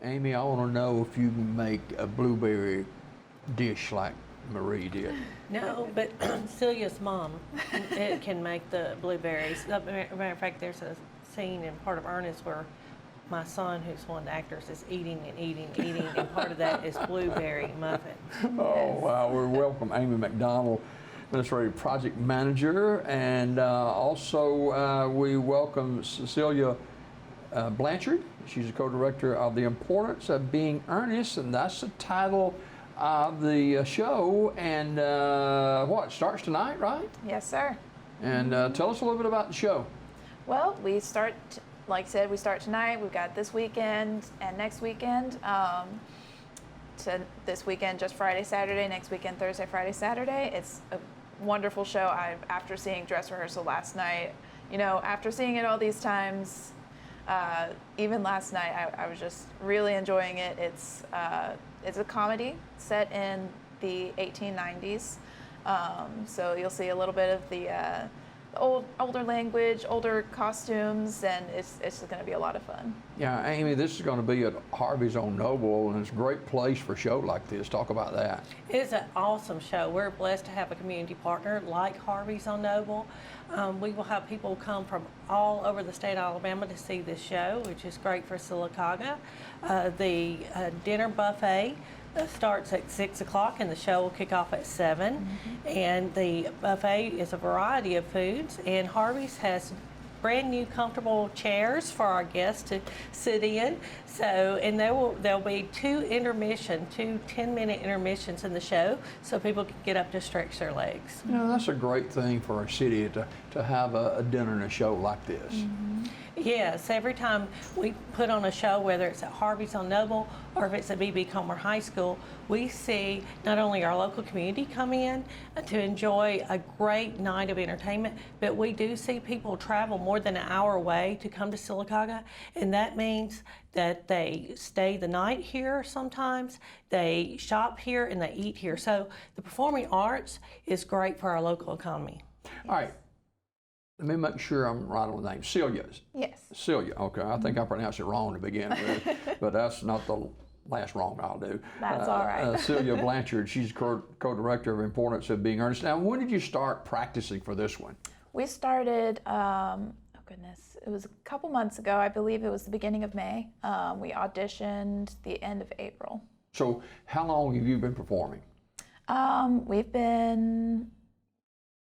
Amy, I want to know if you can make a blueberry dish like Marie did. No, but Celia's mom can make the blueberries. As a matter of fact, there's a scene in part of Earnest where my son, who's one of the actors, is eating and eating and eating, and part of that is blueberry muffin. Oh, wow. We welcome Amy McDonald, Administrative Project Manager, and also we welcome Cecilia Blanchard. She's the co-director of The Importance of Being Earnest, and that's the title of the show. And what, starts tonight, right? Yes, sir. And tell us a little bit about the show. Well, we start, like I said, we start tonight. We've got this weekend and next weekend. To this weekend, just Friday, Saturday. Next weekend, Thursday, Friday, Saturday. It's a wonderful show. After seeing dress rehearsal last night, you know, after seeing it all these times, even last night, I was just really enjoying it. It's a comedy set in the 1890s, so you'll see a little bit of the older language, older costumes, and it's going to be a lot of fun. Yeah, Amy, this is going to be at Harvey's on Noble, and it's a great place for a show like this. Talk about that. It's an awesome show. We're blessed to have a community partner like Harvey's on Noble. We will have people come from all over the state of Alabama to see this show, which is great for Sylacauga. The dinner buffet starts at 6 o'clock and the show will kick off at 7. Mm-hmm. And the buffet is a variety of foods, and Harvey's has brand new comfortable chairs for our guests to sit in. So, and there'll be two 10-minute intermissions in the show, so people can get up to stretch their legs. You know, that's a great thing for our city to have a dinner and a show like this. Mm-hmm. Yes, every time we put on a show, whether it's at Harvey's on Noble or if it's at B.B. Comer High School, we see not only our local community come in to enjoy a great night of entertainment, but we do see people travel more than an hour away to come to Sylacauga, and that means that they stay the night here sometimes, they shop here, and they eat here. So the performing arts is great for our local economy. All right. Let me make sure I'm right on the name. Celia. Yes. Celia, okay. I think I pronounced it wrong to begin with, but that's not the last wrong I'll do. That's all right. Cecilia Blanchard, she's co-director of Importance of Being Earnest. Now, when did you start practicing for this one? We started, oh goodness, it was a couple months ago. I believe it was the beginning of May. We auditioned the end of April. So how long have you been performing? We've been...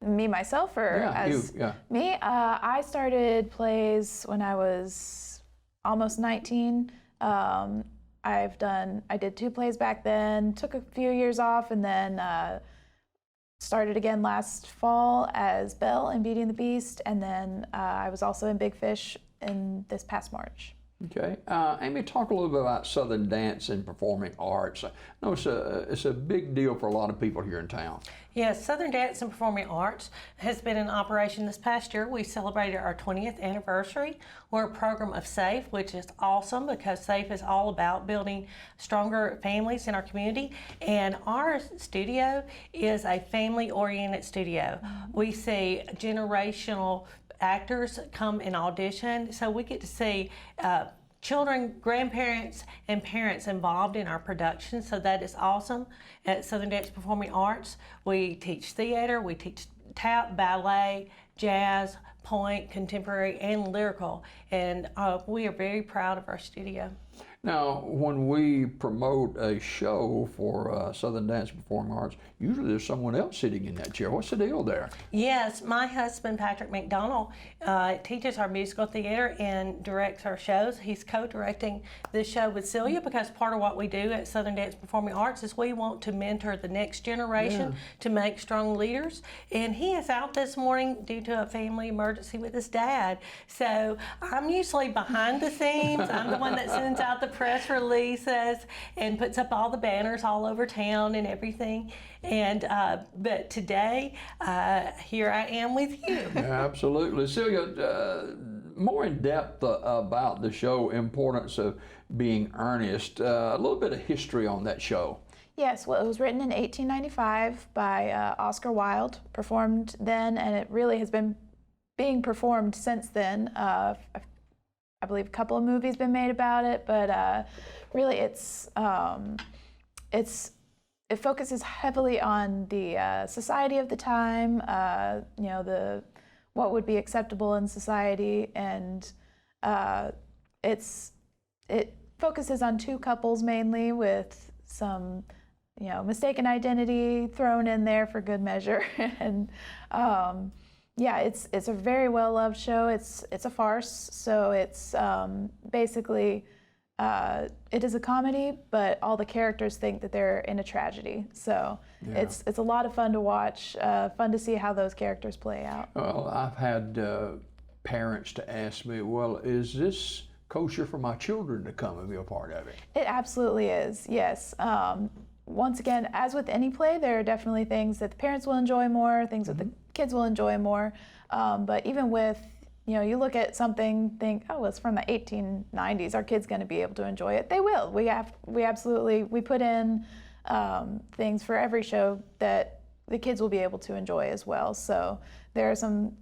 Me, myself, or me? I started plays when I was almost 19. I did 2 plays back then, took a few years off, and then started again last fall as Belle in Beauty and the Beast, and then I was also in Big Fish in this past March. Okay. Amy, talk a little bit about Southern dance and performing arts. I know it's a big deal for a lot of people here in town. Yes, Southern Dance and Performing Arts has been in operation this past year. We celebrated our 20th anniversary. We're a program of SAFE, which is awesome because SAFE is all about building stronger families in our community. And our studio is a family-oriented studio. We see generational actors come and audition, so we get to see children, grandparents, and parents involved in our production, so that is awesome. At Southern Dance Performing Arts, we teach theater, we teach tap, ballet, jazz, point, contemporary, and lyrical, and we are very proud of our studio. Now, when we promote a show for Southern Dance Performing Arts, usually there's someone else sitting in that chair. What's the deal there? Yes, my husband, Patrick McDonald, teaches our musical theater and directs our shows. He's co-directing this show with Celia because part of what we do at Southern Dance Performing Arts is we want to mentor the next generation to make strong leaders. And he is out this morning due to a family emergency with his dad. So I'm usually behind the scenes. I'm the one that sends out the press releases and puts up all the banners all over town and everything. And but today, here I am with you. Absolutely. Celia, more in depth about the show, Importance of Being Earnest, a little bit of history on that show. Yes, well, it was written in 1895 by Oscar Wilde, performed then, and it really has been being performed since then. I believe a couple of movies been made about it, but really it focuses heavily on the society of the time, what would be acceptable in society, and it focuses on two couples mainly, with some mistaken identity thrown in there for good measure. And it's a very well loved show. It's a farce, so it's basically it is a comedy, but all the characters think that they're in a tragedy. So it's a lot of fun to watch, fun to see how those characters play out. Well, I've had parents to ask me, well, is this kosher for my children to come and be a part of it? It absolutely is, yes. Once again, as with any play, there are definitely things that the parents will enjoy more, things that the kids will enjoy more. But even with, you look at something, think, oh, it's from the 1890s, our kid's going to be able to enjoy it. They will. We put in things for every show that the kids will be able to enjoy as well. So there are some,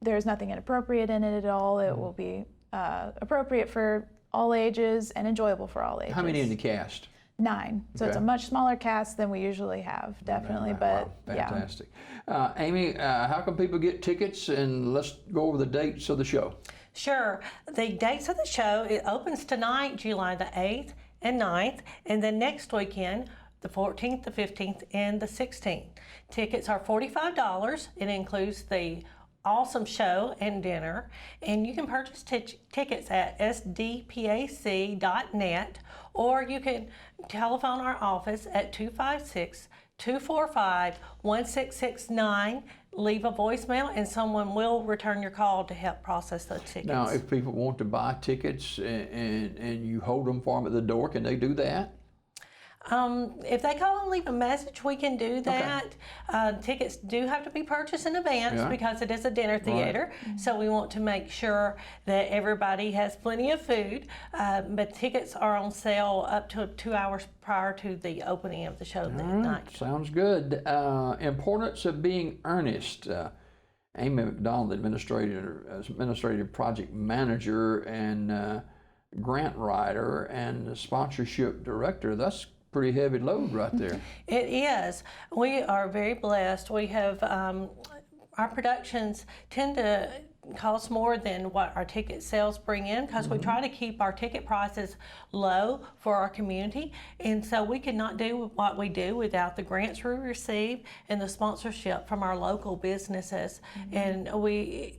there's nothing inappropriate in it at all. It will be appropriate for all ages and enjoyable for all ages. How many in the cast? 9. So it's a much smaller cast than we usually have, definitely. But wow, fantastic. Amy, how can people get tickets? And let's go over the dates of the show. Sure. The dates of the show, it opens tonight, July the 8th and 9th, and then next weekend, the 14th, the 15th, and the 16th. Tickets are $45. It includes the awesome show and dinner, and you can purchase tickets at sdpac.net, or you can telephone our office at 256-245-1669, leave a voicemail, and someone will return your call to help process those tickets. Now, if people want to buy tickets and you hold them for them at the door, can they do that? If they call and leave a message, we can do that. Okay. Tickets do have to be purchased in advance because it is a dinner theater. Right. So we want to make sure that everybody has plenty of food. But tickets are on sale up to 2 hours prior to the opening of the show that night. Sounds good. Importance of being earnest. Amy McDonald, administrative project manager and grant writer and sponsorship director. That's pretty heavy load right there. It is. We are very blessed. We have our productions tend to cost more than what our ticket sales bring in, because we try to keep our ticket prices low for our community, and so we could not do what we do without the grants we receive and the sponsorship from our local businesses. And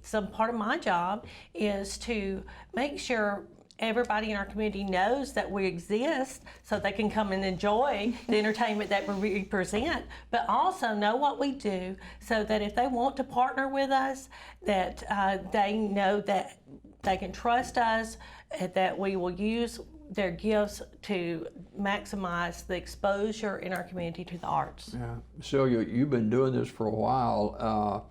some part of my job is to make sure everybody in our community knows that we exist, so they can come and enjoy the entertainment that we present, but also know what we do, so that if they want to partner with us, that they know that they can trust us, that we will use their gifts to maximize the exposure in our community to the arts. Yeah, Celia, you've been doing this for a while.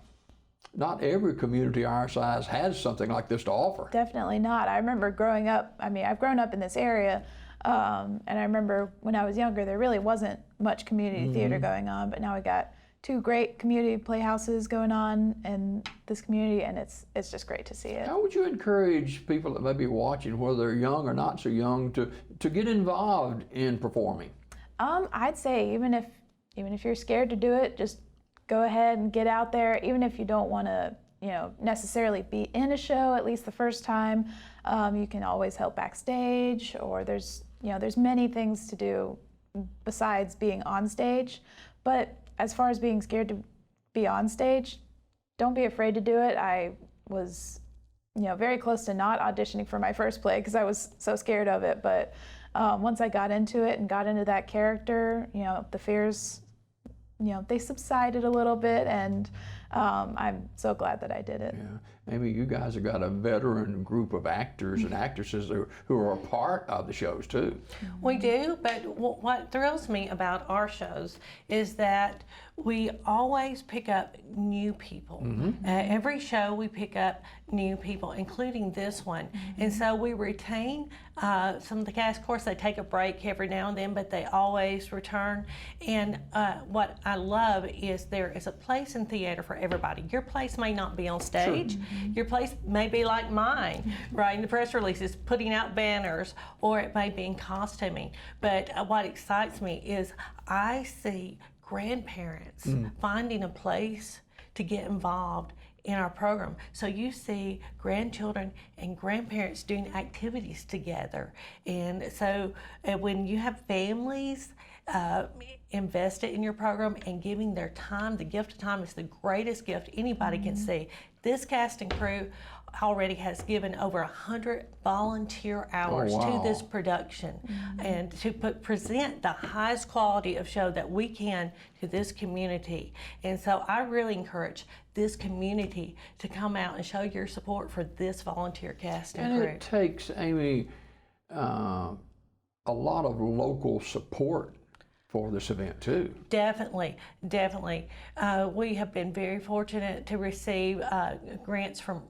Not every community our size has something like this to offer. Definitely not. I remember growing up, I've grown up in this area, and I remember when I was younger, there really wasn't much community theater going on, but now we got 2 great community playhouses going on in this community, and it's just great to see it. How would you encourage people that may be watching, whether they're young or not so young, to get involved in performing? I'd say even if you're scared to do it, just go ahead and get out there. Even if you don't want to, necessarily be in a show, at least the first time, you can always help backstage, or there's many things to do besides being on stage. But as far as being scared to be on stage, don't be afraid to do it. I was, very close to not auditioning for my first play because I was so scared of it. But once I got into it and got into that character, the fears, they subsided a little bit, and I'm so glad that I did it. Yeah. Amy, you guys have got a veteran group of actors and actresses who are a part of the shows too. We do, but what thrills me about our shows is that we always pick up new people. Every show we pick up new people, including this one. And so we retain some of the cast. Of course, they take a break every now and then, but they always return. And what I love is there is a place in theater for everybody. Your place may not be on stage. Your place may be like mine, writing the press releases, putting out banners, or it may be in costuming. But what excites me is I see grandparents finding a place to get involved in our program. So you see grandchildren and grandparents doing activities together. And so when you have families invested in your program and giving their time, the gift of time is the greatest gift anybody can see. This cast and crew already has given over 100 volunteer hours to this production and to present the highest quality of show that we can to this community. And so I really encourage this community to come out and show your support for this volunteer cast and crew. And it takes, Amy, a lot of local support for this event too. Definitely, definitely. We have been very fortunate to receive grants from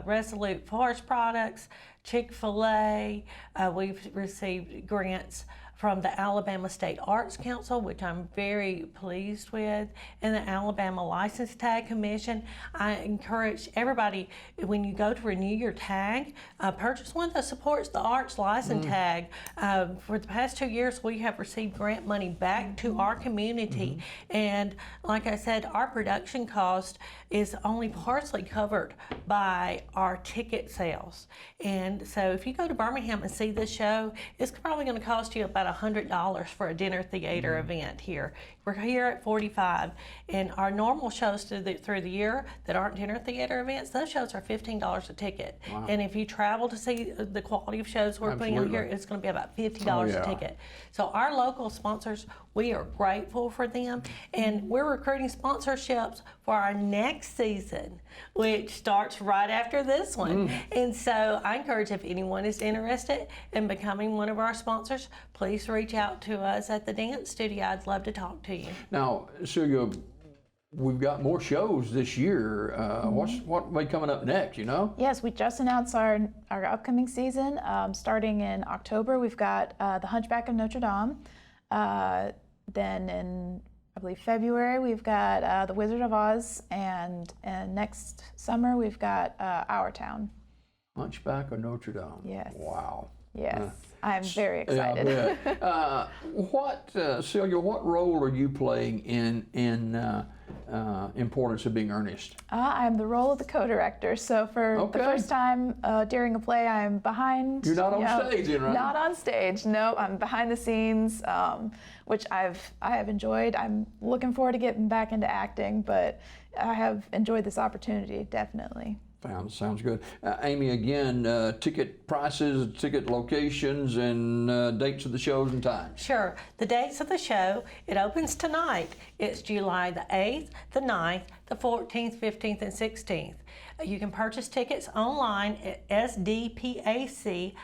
Resolute Forest Products, Chick-fil-A. We've received grants from the Alabama State Arts Council, which I'm very pleased with, and the Alabama License Tag Commission. I encourage everybody, when you go to renew your tag, purchase one that supports the arts license tag. For the past 2 years, we have received grant money back to our community. And like I said, our production cost is only partially covered by our ticket sales. And so if you go to Birmingham and see this show, it's probably going to cost you about $100 for a dinner theater event here. We're here at 45, and our normal shows through the year that aren't dinner theater events, those shows are $15 a ticket. Wow. And if you travel to see the quality of shows we're putting on here, it's going to be about $50 a ticket. So our local sponsors, we are grateful for them, and we're recruiting sponsorships for our next season, which starts right after this one. And so I encourage, if anyone is interested in becoming one of our sponsors, please reach out to us at the dance studio. I'd love to talk to you. Now, Celia, we've got more shows this year. What may be coming up next, you know? Yes, we just announced our upcoming season. Starting in October, we've got The Hunchback of Notre Dame. Then in, I believe, February, we've got The Wizard of Oz. And next summer, we've got Our Town. Hunchback of Notre Dame. Yes. Wow. Yes, I'm very excited. Yeah, Celia, what role are you playing in Importance of Being Earnest? I'm the role of the co-director. So for the first time during a play, I'm behind. You're not on stage, right? Not on stage. No, I'm behind the scenes, which I have enjoyed. I'm looking forward to getting back into acting, but I have enjoyed this opportunity, definitely. Sounds good. Amy, again, ticket prices, ticket locations, and dates of the shows and times. Sure. The dates of the show, it opens tonight. It's July the 8th, the 9th, the 14th, 15th, and 16th. You can purchase tickets online at SDPAC.net,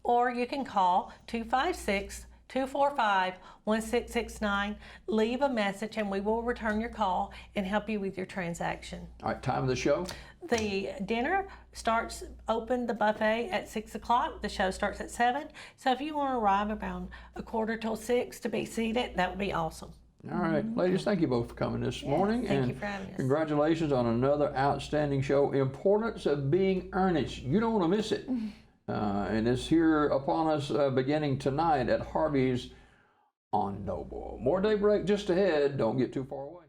or you can call 256-245-1669, leave a message, and we will return your call and help you with your transaction. All right, time of the show? The dinner starts open, the buffet, at 6 o'clock. The show starts at 7. So if you want to arrive around 5:45 to be seated, that would be awesome. All right, ladies, thank you both for coming this morning. Thank you for having us. Congratulations on another outstanding show, Importance of Being Earnest. You don't want to miss it. And it's here upon us beginning tonight at Harvey's on Noble. More Daybreak just ahead. Don't get too far away.